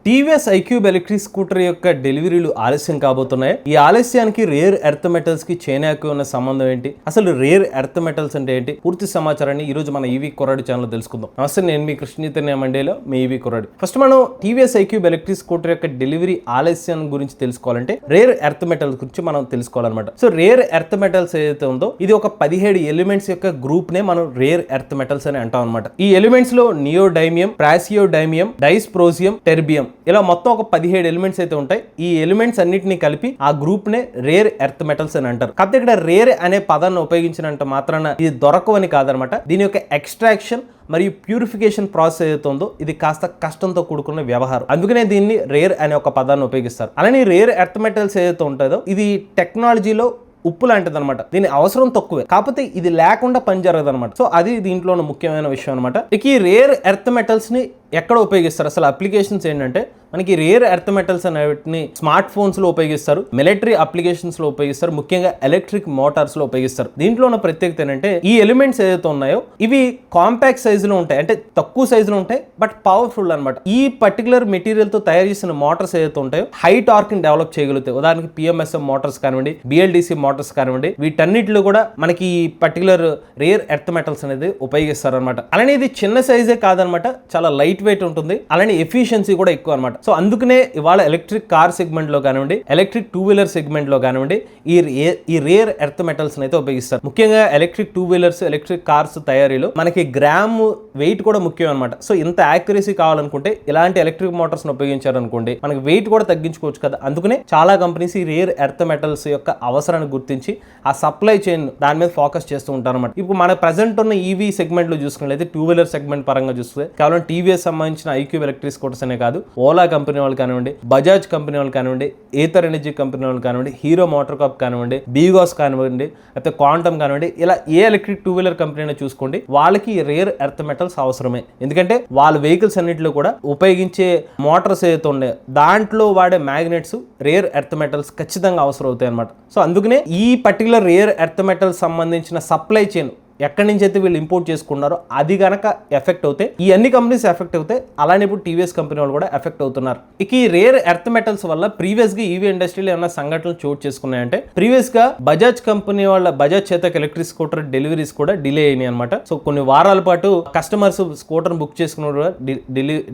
TVS iQube electric scooter యొక్క డెలివరీలు ఆలస్యం కాబోతున్నాయి. ఈ ఆలస్యానికి రేర్ ఎర్త్ మెటల్స్ కి చైనాకి ఉన్న సంబంధం ఏంటి, అసలు రేర్ ఎర్త్ మెటల్స్ అంటే ఏంటి, పూర్తి సమాచారాన్ని ఈ రోజు మన ఈవీ కుర్రాడి ఛానల్ తెలుసుకుందాం. నమస్తే, నేను మీ కృష్ణ చైతన్య మండేలో మీ ఈవీ కుర్రాడి. ఫస్ట్ మనం టీవీఎస్ ఐక్యూబ్ ఎలక్ట్రిక్ స్కూటర్ యొక్క డెలివరీ ఆలస్యం గురించి తెలుసుకోవాలంటే రేర్ ఎర్త్ మెటల్స్ గురించి మనం తెలుసుకోవాలన్నమాట. సో రేర్ ఎర్త్ మెటల్స్ ఏదైతే ఉందో ఇది ఒక 17 ఎలిమెంట్స్ యొక్క గ్రూప్ నే మనం రేర్ ఎర్త్ మెటల్స్ అని అంటాం అనమాట. ఈ ఎలిమెంట్స్ లో నియోడైమియం, ప్రాసియోడైమియం, డైస్ప్రోసియం, టెర్బియం ఇలా మొత్తం ఒక 17 ఎలిమెంట్స్ అయితే ఉంటాయి. ఈ ఎలిమెంట్స్ అన్నిటిని కలిపి ఆ గ్రూప్ నే రేర్ ఎర్త్ మెటల్స్ అని అంటారు. కాకపోతే ఇక్కడ రేర్ అనే పదాన్ని ఉపయోగించినంత మాత్రాన ఇది దొరకవని కాదనమాట. దీని యొక్క ఎక్స్ట్రాక్షన్ మరియు ప్యూరిఫికేషన్ ప్రాసెస్ ఏదైతే ఉందో ఇది కాస్త కష్టంతో కూడుకున్న వ్యవహారం. అందుకనే దీన్ని రేర్ అనే ఒక పదాన్ని ఉపయోగిస్తారు. అలానే రేర్ ఎర్త్ మెటల్స్ ఏదైతే ఉంటుందో ఇది టెక్నాలజీలో ఉప్పు లాంటిది అనమాట. దీని అవసరం తక్కువే, కాకపోతే ఇది లేకుండా పని జరగదు అనమాట. సో అది దీంట్లో ముఖ్యమైన విషయం అనమాట. ఇక ఈ రేర్ ఎర్త్ మెటల్స్ ని ఎక్కడ ఉపయోగిస్తారు, అసలు అప్లికేషన్స్ ఏంటంటే మనకి రేర్ ఎర్త్ మెటల్స్ అనేటిని స్మార్ట్ ఫోన్స్ లో ఉపయోగిస్తారు, మిలిటరీ అప్లికేషన్స్ లో ఉపయోగిస్తారు, ముఖ్యంగా ఎలక్ట్రిక్ మోటార్స్ లో ఉపయోగిస్తారు. దీంట్లో ఉన్న ప్రత్యేకత ఏంటంటే ఈ ఎలిమెంట్స్ ఏదైతే ఉన్నాయో ఇవి కాంపాక్ట్ సైజులో ఉంటాయి, అంటే తక్కువ సైజులో ఉంటాయి, బట్ పవర్ఫుల్ అనమాట. ఈ పర్టికులర్ మెటీరియల్ తో తయారు చేసిన మోటార్స్ ఏదైతే ఉంటాయో హై టార్క్ ని డెవలప్ చేయగలుగుతాయి. ఉదాహరణకి పిఎంఎస్ఎం మోటార్స్ కానివ్వండి, బిఎల్డిసి మోటార్స్ కానివ్వండి, వీటన్నిటిలో కూడా మనకి ఈ పర్టికులర్ రేర్ ఎర్త్ మెటల్స్ అనేది ఉపయోగిస్తారు అనమాట. అలానే ఇది చిన్న సైజే కాదనమాట, చాలా లైట్ వెయిట్ ఉంటుంది, అలానే ఎఫిషియన్సీ కూడా ఎక్కువ అనమాట. సో అందుకనే ఇవాళ ఎలక్ట్రిక్ కార్ సెగ్మెంట్ లో కానివ్వండి, ఎలక్ట్రిక్ 2-వీలర్ సెగ్మెంట్ లో కానివ్వండి ఈ రేర్ ఎర్త్ మెటల్స్ అయితే ఉపయోగిస్తారు. ముఖ్యంగా ఎలక్ట్రిక్ 2-వీలర్స్, ఎలక్ట్రిక్ కార్స్ తయారీలో మనకి గ్రామ్ వెయిట్ కూడా ముఖ్యం అనమాట. సో ఇంత యాక్యురసీ కావాలనుకుంటే ఇలాంటి ఎలక్ట్రిక్ మోటార్స్ ఉపయోగించారనుకోండి మనకి వెయిట్ కూడా తగ్గించుకోవచ్చు కదా. అందుకనే చాలా కంపెనీస్ ఈ రేర్ ఎర్త్ మెటల్స్ యొక్క అవసరాన్ని గుర్తించి ఆ సప్లై చైన్ దాని మీద ఫోకస్ చేస్తూ ఉంటారు అనమాట. ఇప్పుడు మన ప్రెసెంట్ ఉన్న ఈవీ సెగ్మెంట్ లో చూసుకున్నట్లయితే 2-వీలర్ సెగ్మెంట్ పరంగా చూస్తే కేవలం టీవీఎస్ సంబంధించిన ఐక్యూబ్ ఎలక్ట్రిక్ స్కూటర్స్ అనే కాదు, ఓలా కంపెనీ వాళ్ళు కానివ్వండి, బజాజ్ కంపెనీ వాళ్ళు కానివ్వండి, ఏథర్ ఎనర్జీ కంపెనీ వాళ్ళు కానివ్వండి, హీరో మోటార్ కాప్ కానివ్వండి, బీగాస్ కానివ్వండి, లేకపోతే క్వాంటమ్ కానివ్వండి, ఇలా ఏ ఎలక్ట్రిక్ 2-వీలర్ కంపెనీ చూసుకోండి వాళ్ళకి రేర్ ఎర్త్ మెటల్స్ అవసరమే. ఎందుకంటే వాళ్ళ వెహికల్స్ అన్నింటిలో కూడా ఉపయోగించే మోటార్స్ ఏదైతే ఉన్నాయి దాంట్లో వాడే మ్యాగ్నెట్స్ రేర్ ఎర్త్ మెటల్స్ ఖచ్చితంగా అవసరం అవుతాయి అనమాట. సో అందుకనే ఈ పర్టికులర్ రేర్ ఎర్త్ మెటల్స్ సంబంధించిన సప్లై చైన్ ఎక్కడి నుంచి అయితే వీళ్ళు ఇంపోర్ట్ చేసుకున్నారో అది గనక ఎఫెక్ట్ అవుతాయి, ఈ అన్ని కంపెనీస్ ఎఫెక్ట్ అవుతాయి. అలానే ఇప్పుడు టీవీఎస్ కంపెనీ వాళ్ళు కూడా ఎఫెక్ట్ అవుతున్నారు. ఇక ఈ రేర్ ఎర్త్ మెటల్స్ వల్ల ప్రీవియస్ గా ఈవీ ఇండస్ట్రీలో ఏమైనా సంఘటనలు చోటు చేసుకున్నాయంటే ప్రీవియస్ గా బజాజ్ కంపెనీ వాళ్ళ Bajaj Chetak electric scooter deliveries కూడా డిలే అయినాయి అనమాట. సో కొన్ని వారాల పాటు కస్టమర్స్ స్కూటర్ బుక్ చేసుకున్న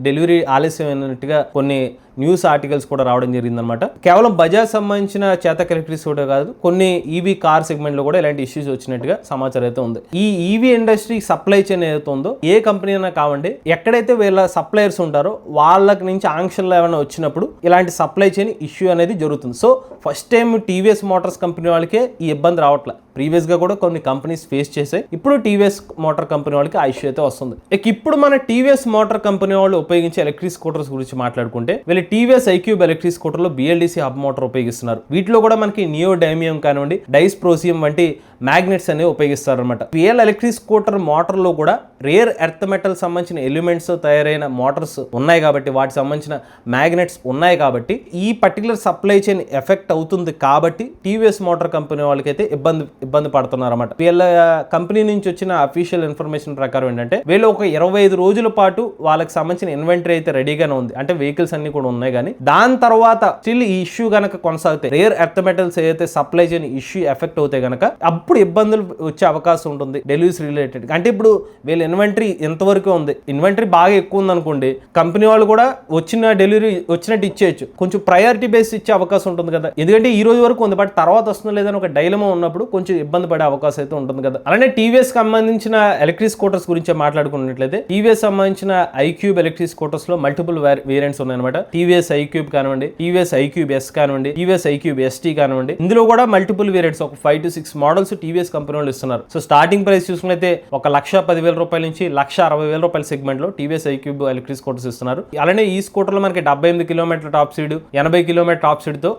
డెలివరీ ఆలస్యం అయినట్టుగా కొన్ని న్యూస్ ఆర్టికల్స్ కూడా రావడం జరిగింది అనమాట. కేవలం బజాజ్ సంబంధించిన చేతక్ ఎలక్ట్రిక్ స్కూటర్ కాదు, కొన్ని ఈవీ కార్ సెగ్మెంట్ లో కూడా ఇలాంటి ఇష్యూస్ వచ్చినట్టుగా సమాచారం అయితే ఉంది. ఈ ఈవీ ఇండస్ట్రీ సప్లై చైన్ ఏదైతే ఉందో ఏ కంపెనీ అయినా కావండి, ఎక్కడైతే వీళ్ళ సప్లయర్స్ ఉంటారో వాళ్ళకి నుంచి ఆంక్షలు ఏమైనా వచ్చినప్పుడు ఇలాంటి సప్లై చైన్ ఇష్యూ అనేది జరుగుతుంది. So first time TVS Motors company వాళ్ళకే ఈ ఇబ్బంది రావట్లేదు. ప్రీవియస్ గా కూడా కొన్ని కంపెనీస్ ఫేస్ చేసాయి, ఇప్పుడు టీవీఎస్ మోటార్ కంపెనీ వాళ్ళకి ఆ ఇష్యూ అయితే వస్తుంది. ఇప్పుడు మన టీవీఎస్ మోటార్ కంపెనీ వాళ్ళు ఉపయోగించే ఎలక్ట్రిక్ స్కూటర్స్ గురించి మాట్లాడుకుంటే వీళ్ళు టీవీఎస్ ఐక్యూబ్ ఎలక్ట్రిక్ స్కూటర్ లో బిఎల్డిసి హబ్ మోటార్ ఉపయోగిస్తున్నారు. వీటిలో కూడా మనకి నియోడైమియం కానివ్వండి, డైస్ప్రోసియం వంటి మ్యాగ్నెట్స్ అనేవి ఉపయోగిస్తారు అనమాట. పిఎల్ ఎలక్ట్రిక్ స్కూటర్ మోటార్ లో కూడా రేర్ ఎర్త్ మెటల్ సంబంధించిన ఎలిమెంట్స్ తయారైన మోటార్స్ ఉన్నాయి కాబట్టి, వాటికి సంబంధించిన మ్యాగ్నెట్స్ ఉన్నాయి కాబట్టి ఈ పర్టికులర్ సప్లై చైన్ ఎఫెక్ట్ అవుతుంది. కాబట్టి టీవీఎస్ మోటార్ కంపెనీ వాళ్ళకైతే ఇబ్బంది పడుతున్నారు అన్నమాట. వీళ్ళ కంపెనీ నుంచి వచ్చిన అఫీషియల్ ఇన్ఫర్మేషన్ ప్రకారం ఏంటంటే వీళ్ళు ఒక 25 రోజుల పాటు వాళ్ళకి సంబంధించిన ఇన్వెంటరీ అయితే రెడీగానే ఉంది, అంటే వెహికల్స్ అన్ని కూడా ఉన్నాయి. కానీ దాని తర్వాత స్టిల్ ఈ ఇష్యూ గనక కొనసాగితే రేర్ ఎర్త్ మెటల్స్ ఏదైతే సప్లై చైన్ ఇష్యూ ఎఫెక్ట్ అవుతాయి గనక అప్పుడు ఇబ్బందులు వచ్చే అవకాశం ఉంటుంది డెలివరీస్ రిలేటెడ్. అంటే ఇప్పుడు వీళ్ళ ఇన్వెంటరీ ఎంతవరకు ఉంది, ఇన్వెంటరీ బాగా ఎక్కువ ఉంది అనుకోండి, కంపెనీ వాళ్ళు కూడా వచ్చిన డెలివరీ వచ్చినట్టు ఇచ్చేయచ్చు, కొంచెం ప్రయారిటీ బేస్ ఇచ్చే అవకాశం ఉంటుంది కదా. ఎందుకంటే ఈ రోజు వరకు ఉంది, బట్ తర్వాత వస్తుందో లేదని ఒక డైలమా ఉన్నప్పుడు కొంచెం ఇబ్బంది పడే అవకాశం అయితే ఉంటుంది కదా. అలానే టీవీఎస్ సంబంధించిన ఎలక్ట్రిక్ స్కూటర్స్ గురించి మాట్లాడుకున్నట్లయితే టీవీఎస్ సంబంధించిన ఐక్యూబ్ ఎలక్ట్రిక్ స్కూటర్స్ లో మల్టిపుల్ వేరియంట్స్ ఉన్నాయన్నమాట. టీవీఎస్ ఐక్యూబ్ కానివ్వండి, టీవీఎస్ ఐక్యూబ్ ఎస్ కానివ్వండి, టీవీఎస్ ఐక్యూబ్ ఎస్టీ కానివ్వండి, ఇందులో కూడా మల్టిపుల్ వేరియంట్స్ ఒక 5 to 6 మోడల్స్ టీవీఎస్ కంపెనీ వాళ్ళు ఇస్తున్నారు. సో స్టార్టింగ్ ప్రైస్ చూసుకున్నైతే 1,10,000 రూపాయల నుంచి 1,60,000 రూపాయల సెగ్మెంట్ లో టీవీఎస్ ఐక్యూబ్ ఎలక్ట్రిక్ స్కూటర్స్ ఇస్తున్నారు. అలానే ఈ స్కూటర్ లో మనకి 78 కిలోమీటర్ల top speed, 80 kilometer top speed తో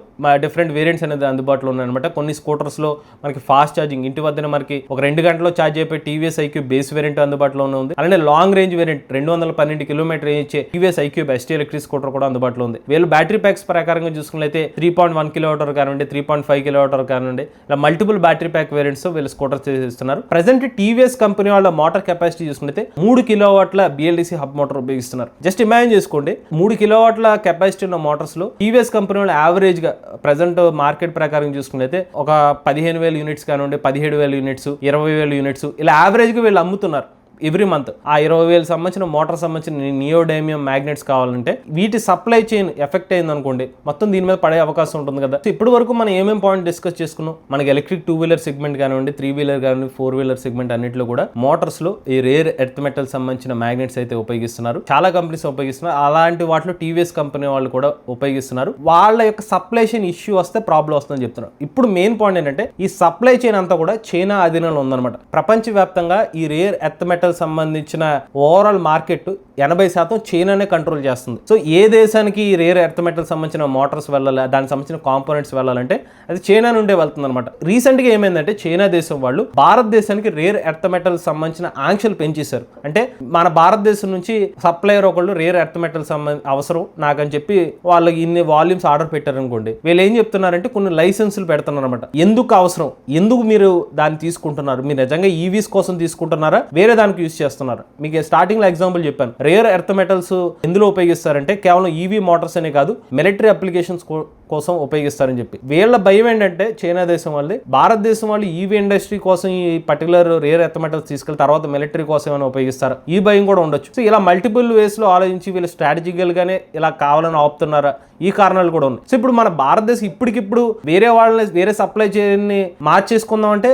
డిఫరెంట్ వేరియంట్స్ అనేది అందుబాటులో ఉన్నాయన్నమాట. కొన్ని స్కూటర్స్ లో మనకి ఫాస్ట్ ఛార్జింగ్ ఇంటి వద్దనే మనకి ఒక 2 గంటల్లో ఛార్జ్ అయిపోయి టీవీఎస్ ఐక్యూబ్ బేస్ వేరియంట్ అందుబాటులో ఉంది. అలానే లాంగ్ రేంజ్ వేరియంట్ 212 కిలోమీటర్ ఇచ్చే TVS iQube ST electric scooter కూడా అందుబాటులో అందుబాటులో ఉంది. వీళ్ళు బ్యాటరీ ప్యాక్స్ ప్రకారంగా చూసుకున్నట్లయితే 3.1 కిలోవాట్ కానివ్వండి, 3.5 కిలోవాట్ కానివ్వండి, ఇలా మల్టిపుల్ బ్యాటరీ ప్యాక్ వేరియంట్స్ వీళ్ళు స్కూటర్ చేస్తున్నారు. ప్రెసెంట్ టీవీఎస్ కంపెనీ వాళ్ళ మోటార్ కెపాసిటీ చూసుకుంటే 3 కిలోవాట్ల BLDC హబ్ మోటార్ ఉపయోగిస్తున్నారు. జస్ట్ ఇమాజిన్ చేసుకోండి, 3 కిలోవాట్ల కెపాసిటీ ఉన్న మోటార్స్ లో టీవీఎస్ కంపెనీ వాళ్ళు యావరేజ్ గా ప్రెసెంట్ మార్కెట్ ప్రకారం చూసుకుంటే ఒక 15,000 యూనిట్స్ కానివ్వండి, 17,000 యూనిట్స్, 20,000 యూనిట్స్ ఇలా యావరేజ్ గా వీళ్ళు అమ్ముతున్నారు ఎవ్రీ మంత్. ఆ 20,000 సంబంధించిన మోటార్ సంబంధించిన నియోడైమియం మ్యాగ్నెట్స్ కావాలంటే వీటి సప్లై చైన్ ఎఫెక్ట్ అయింది అనుకోండి, మొత్తం దీని మీద పడే అవకాశం ఉంటుంది కదా. సో ఇప్పటి వరకు మనం ఏమేమి పాయింట్ డిస్కస్ చేసుకున్నాం, మనకి ఎలక్ట్రిక్ 2 వీలర్ సెగ్మెంట్ కానివ్వండి, 3 వీలర్ కానివ్వండి, 4 వీలర్ సెగ్మెంట్ అన్నింటిలో కూడా మోటార్స్ లో ఈ రేర్ ఎర్త్ మెటల్ సంబంధించిన మ్యాగ్నెట్స్ అయితే ఉపయోగిస్తున్నారు. చాలా కంపెనీస్ ఉపయోగిస్తున్నారు. అలాంటి వాటిలో టీవీఎస్ కంపెనీ వాళ్ళు కూడా ఉపయోగిస్తున్నారు. వాళ్ళ యొక్క సప్లై చైన్ ఇష్యూ వస్తే ప్రాబ్లం వస్తుందని చెప్తున్నారు. ఇప్పుడు మెయిన్ పాయింట్ ఏంటంటే ఈ సప్లై చైన్ అంతా కూడా చైనా అధీనంలో ఉందన్నమాట. ప్రపంచవ్యాప్తంగా ఈ రేర్ ఎర్త్ మెటల్ సంబంధించిన ఓవరాల్ మార్కెట్ 80% చైనానే కంట్రోల్ చేస్తుంది. సో ఏ దేశానికి ఈ రేర్ ఎర్త్ మెటల్ సంబంధించిన మోటార్స్ వెళ్ళాలి, దానికి సంబంధించిన కాంపోనెంట్స్ వెళ్ళాలంటే అది చైనా నుండే వెళ్తుంది అనమాట. రీసెంట్ గా ఏమైందంటే చైనా దేశం వాళ్ళు భారతదేశానికి రేర్ ఎర్త్ మెటల్ సంబంధించిన ఆంక్షలు పెంచేశారు. అంటే మన భారతదేశం నుంచి సప్లయర్ ఒకళ్ళు రేర్ ఎర్త్ మెటల్ అవసరం నాకని చెప్పి వాళ్ళకి ఇన్ని వాల్యూమ్స్ ఆర్డర్ పెట్టారు అనుకోండి, వీళ్ళు ఏం చెప్తున్నారంటే కొన్ని లైసెన్సులు పెడుతున్నారు అనమాట. ఎందుకు అవసరం, ఎందుకు మీరు దాన్ని తీసుకుంటున్నారు, మీరు నిజంగా ఈవీస్ కోసం తీసుకుంటున్నారా, వేరే దానికి యూజ్ చేస్తున్నారు. మీకు స్టార్టింగ్ లో ఎగ్జాంపుల్ చెప్పాను, రేర్ ఎర్త్ మెటల్స్ ఎందులో ఉపయోగిస్తారంటే కేవలం ఈవీ మోటార్స్ అనే కాదు, మిలిటరీ అప్లికేషన్స్ కోసం ఉపయోగిస్తారని చెప్పి. వీళ్ళ భయం ఏంటంటే చైనా దేశం వాళ్ళది, భారతదేశం వాళ్ళు ఈవీ ఇండస్ట్రీ కోసం ఈ పర్టికులర్ రేర్ ఎర్త్ మెటల్స్ తీసుకెళ్ళి తర్వాత మిలిటరీ కోసం ఏమైనా ఉపయోగిస్తారా, ఈ భయం కూడా ఉండొచ్చు. సో ఇలా మల్టిపుల్ వేస్ లో ఆలోచించి వీళ్ళు స్ట్రాటజికల్ గానే ఇలా కావాలని ఆపుతున్నారా, ఈ కారణాలు కూడా ఉన్నాయి. సో ఇప్పుడు మన భారతదేశం ఇప్పటికిప్పుడు వేరే వాళ్ళని వేరే సప్లై చైన్ని మార్చేసుకుందాం అంటే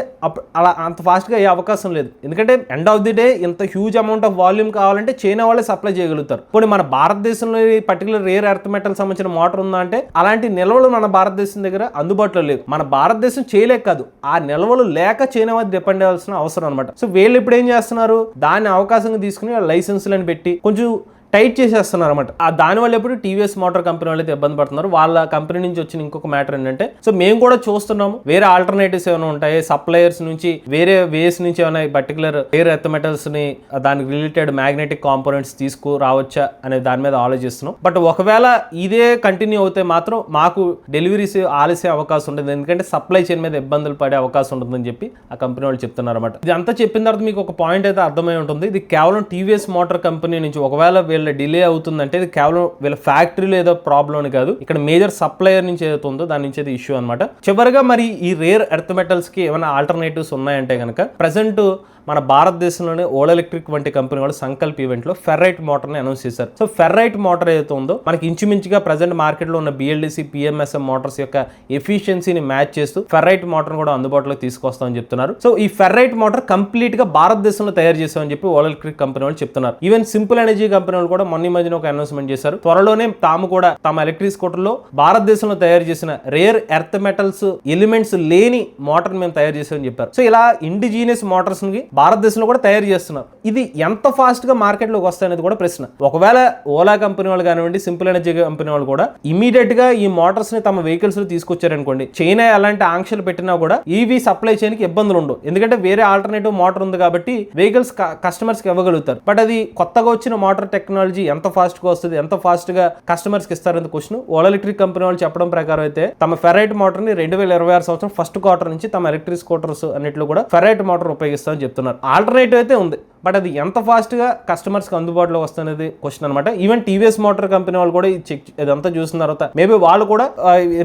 అలా అంత ఫాస్ట్ గా అయ్యే అవకాశం లేదు. ఎందుకంటే ఎండ్ ఆఫ్ ది డే ఇంత హ్యూజ్ అమౌంట్ ఆఫ్ వాల్యూమ్ కావాలంటే చైనా వాళ్ళే సప్లై చేయగలుగుతారు. కొన్ని మన భారతదేశంలో పర్టికులర్ రేర్ ఎర్త్ మెటల్ సంబంధించిన మోటార్ ఉందా అంటే అలాంటి నిల్వలు మన భారతదేశం దగ్గర అందుబాటులో లేవు. మన భారతదేశం చేయలేక కాదు, ఆ నిల్వలు లేక చైనా మీద డిపెండ్ అవ్వాల్సిన అవసరం అనమాట. సో వీళ్ళు ఇప్పుడు ఏం చేస్తున్నారు, దాన్ని అవకాశంగా తీసుకుని లైసెన్సులను పెట్టి కొంచెం టైట్ చేసేస్తున్నారు అనమాట. ఆ దానివల్ల ఎప్పుడు టీవీఎస్ మోటార్ కంపెనీ వాళ్ళు అయితే ఇబ్బంది పడుతున్నారు. వాళ్ళ కంపెనీ నుంచి వచ్చిన ఇంకొక మ్యాటర్ ఏంటంటే, సో మేము కూడా చూస్తున్నాము వేరే ఆల్టర్నేటివ్స్ ఏమైనా ఉంటాయి, సప్లయర్స్ నుంచి వేరే వేస్ నుంచి ఏమైనా పర్టికులర్ వేరే ఎర్త్ మెటల్స్ ని దానికి రిలేటెడ్ మ్యాగ్నెటిక్ కాంపోనెంట్స్ తీసుకురావచ్చా అనే దాని మీద ఆలోచిస్తున్నాం. బట్ ఒకవేళ ఇదే కంటిన్యూ అవుతే మాత్రం మాకు డెలివరీస్ ఆలస్య అవకాశం ఉంటుంది, ఎందుకంటే సప్లై చైన్ మీద ఇబ్బందులు పడే అవకాశం ఉంటుందని చెప్పి ఆ కంపెనీ వాళ్ళు చెప్తున్నారు అనమాట. ఇది అంతా చెప్పిన తర్వాత మీకు ఒక పాయింట్ అయితే అర్థమై ఉంటుంది, ఇది కేవలం టీవీఎస్ మోటార్ కంపెనీ నుంచి ఒకవేళ డిలే అవుతుందంటే ఇది కేవలం వీళ్ళ ఫ్యాక్టరీలో ఏదో ప్రాబ్లం అని కాదు, ఇక్కడ మేజర్ సప్లయర్ నుంచి ఏదైతే ఉందో దాని నుంచి అయితే ఇష్యూ అనమాట. చివరిగా మరి ఈ రేర్ ఎర్త్ మెటల్స్ కి ఏమైనా ఆల్టర్నేటివ్స్ ఉన్నాయంటే కనుక ప్రెసెంట్ మన భారతదేశంలోనే ఓల్ ఎలక్ట్రిక్ వంటి కంపెనీ వాళ్ళు సంకల్ప్ ఈవెంట్ లో ఫెర్రైట్ మోటార్ ని అనౌన్స్ చేశారు. సో ఫెర్రైట్ మోటార్ ఏదైతే ఉందో మనకి ఇంచుమించుగా ప్రెసెంట్ మార్కెట్ లో ఉన్న BLDC PMSM మోటార్స్ యొక్క ఎఫిషియన్సీని మ్యాచ్ చేస్తూ ఫెర్రైట్ మోటార్ కూడా అందుబాటులోకి తీసుకొస్తామని చెప్తున్నారు. సో ఈ ఫెర్రైట్ మోటార్ కంప్లీట్ గా భారతదేశంలో తయారు చేస్తామని చెప్పి ఓల్ ఎలక్ట్రిక్ కంపెనీ వాళ్ళు చెప్తున్నారు. ఈవెన్ సింపుల్ ఎనర్జీ కంపెనీ వాళ్ళు కూడా మొన్న మధ్యన ఒక అనౌన్స్మెంట్ చేశారు, త్వరలోనే తాము కూడా తమ ఎలక్ట్రిక్ స్కూటర్ లో భారతదేశంలో తయారు చేసిన రేర్ ఎర్త్ మెటల్స్ ఎలిమెంట్స్ లేని మోటార్ మేము తయారు చేసామని చెప్పారు. సో ఇలా ఇండిజీనియస్ మోటార్స్ ని భారతదేశంలో కూడా తయారు చేస్తున్నారు. ఇది ఎంత ఫాస్ట్ గా మార్కెట్ లోకి వస్తాయనేది కూడా ప్రశ్న. ఒకవేళ ఓలా కంపెనీ వాళ్ళు కానివ్వండి, సింపుల్ ఎనర్జీ కంపెనీ వాళ్ళు కూడా ఇమీడియట్ గా ఈ మోటార్స్ ని తమ వెహికల్స్ లో తీసుకొచ్చారనుకోండి, చైనా ఎలాంటి ఆంక్షలు పెట్టినా కూడా ఈవీ సప్లై చైన్ కి ఇబ్బందులు ఉండవు, ఎందుకంటే వేరే ఆల్టర్నేటివ్ మోటార్ ఉంది కాబట్టి వెహికల్స్ కస్టమర్స్ కి ఇవ్వగలుగుతారు. బట్ అది కొత్తగా వచ్చిన మోటార్ టెక్నాలజీ ఎంత ఫాస్ట్ గా వస్తుంది, ఎంత ఫాస్ట్ గా కస్టమర్స్ కి ఇస్తారని క్వశ్చన్. ఓలా ఎలక్ట్రిక్ కంపెనీ వాళ్ళు చెప్పడం ప్రకారం అయితే తమ ఫెర్రైట్ మోటార్ ని 2026 సంవత్సరం ఫస్ట్ క్వార్టర్ నుంచి తమ ఎలక్ట్రిక్ స్కూటర్స్ అన్నిట్లో కూడా ఫెర్రైట్ మోటార్ ఉపయోగిస్తామని చెప్తున్నారు. ఆల్టర్నేటివ్ అయితే ఉంది, బట్ అది ఎంత ఫాస్ట్ గా కస్టమర్స్ కి అందుబాటులో వస్తున్నది క్వశ్చన్ అనమాట. ఈవెన్ టీవీఎస్ మోటార్ కంపెనీ వాళ్ళు కూడా ఇదంతా చూసిన తర్వాత మేబీ వాళ్ళు కూడా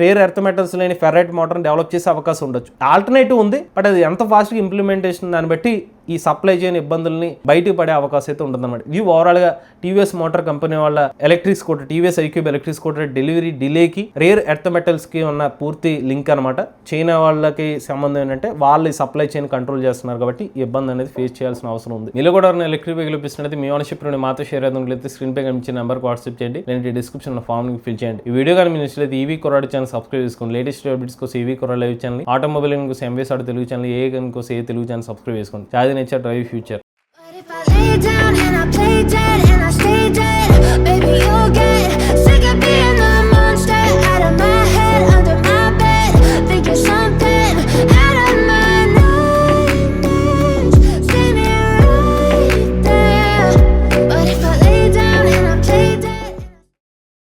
రేర్ ఎర్త్ మెటల్స్ లేని ఫెర్రైట్ మోటార్ డెవలప్ చేసే అవకాశం ఉండొచ్చు. ఆల్టర్నేటివ్ ఉంది, బట్ అది ఎంత ఫాస్ట్ గా ఇంప్లిమెంటేషన్ దాన్ని బట్టి ఈ సప్లై చైన్ ఇబ్బందుల్ని బయటకు పడే అవకాశం అయితే ఉంటుందన్నమాట. ఇది ఓవరాల్ గా టీవీఎస్ మోటార్ కంపెనీ వాళ్ళ electric scooter TVS iQube electric scooter delivery డిలేకి రేర్ ఎర్త్ మెటల్స్ కి ఉన్న పూర్తి లింక్ అనమాట. చైనా వాళ్ళకి సంబంధం ఏంటంటే వాళ్ళు సప్లై చైన్ కంట్రోల్ చేస్తున్నారు కాబట్టి ఈ ఇబ్బంది అనేది ఫేస్ చేయాల్సిన అవసరం ఉంది. మీరు కూడా ఎలక్ట్రిక్ వెహికల్ ఇప్పిస్తున్నది మీ ఓనర్షిప్ నుండి మాతో షేర్ అయితే స్క్రీన్ పై కనిపించిన నెంబర్కి వాట్సాప్ చేయండి, లేదంటే డిస్క్రిప్షన్ ఫామ్ ఫిల్ చేయండి. ఈ వీడియో కానీ మీ నచ్చితే ఈవీ కొరాడు ఛానల్ సబ్స్క్రైబ్ చేసుకోండి. లేటెస్ట్ అప్డేట్స్ కోసం ఈవీ కొరాడు లైవ్ ఛానల్, ఆటోమొబైల్ కోసం ఎంవీఎస్ ఆటో తెలుగు ఛానల్, ఏ గన్ కోసం ఏ తెలుగు ఛానల్ సబ్స్క్రైబ్ చేసుకోండి. చాది nature drive future. But if I lay down and I play dead and I stay dead, baby, you'll get